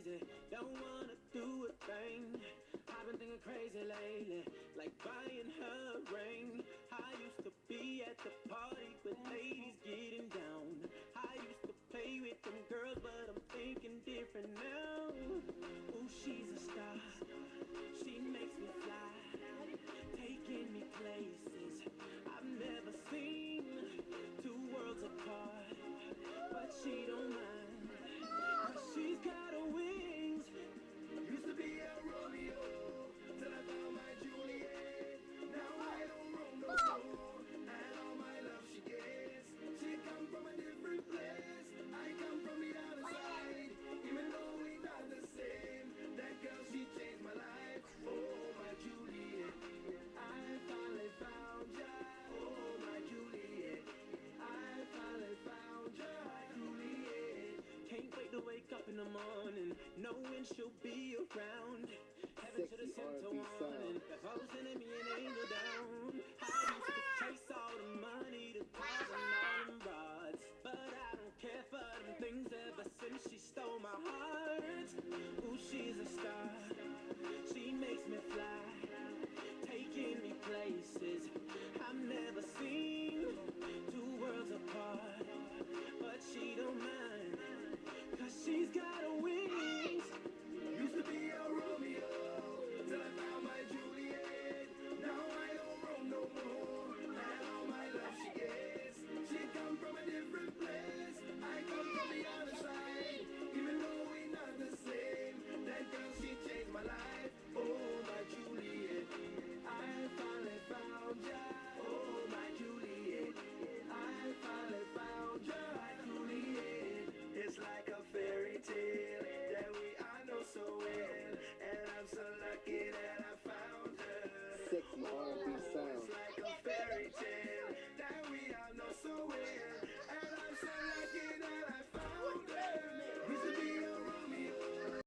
lazy, don't wanna do a thing. I've been thinking crazy lately, like buying her a ring. I used to be at the party with ladies getting down. I used to play with them girls, but I'm thinking different now. Ooh, she's a star, she makes me fly, taking me places I've never seen. Two worlds apart, but she don't mind, 'cause she's got her wings. Used to be a Romeo, till I found my Juliet. Now I don't roam no more, and all my love she gets. She come from a different place, I come from the other side. Even though we not the same, that girl she changed my life. Oh my Juliet, I finally found ya. Oh my Juliet, I finally found ya. Juliet, can't wait to wake up in the morning knowing she'll be around. Heaven should have sent her one, if I was sending me an angel down. I used to chase all the money, the cars and all them rods, but I don't care for them things ever since she stole my heart. Ooh, she's a star, she makes me fly, taking me places I've never seen.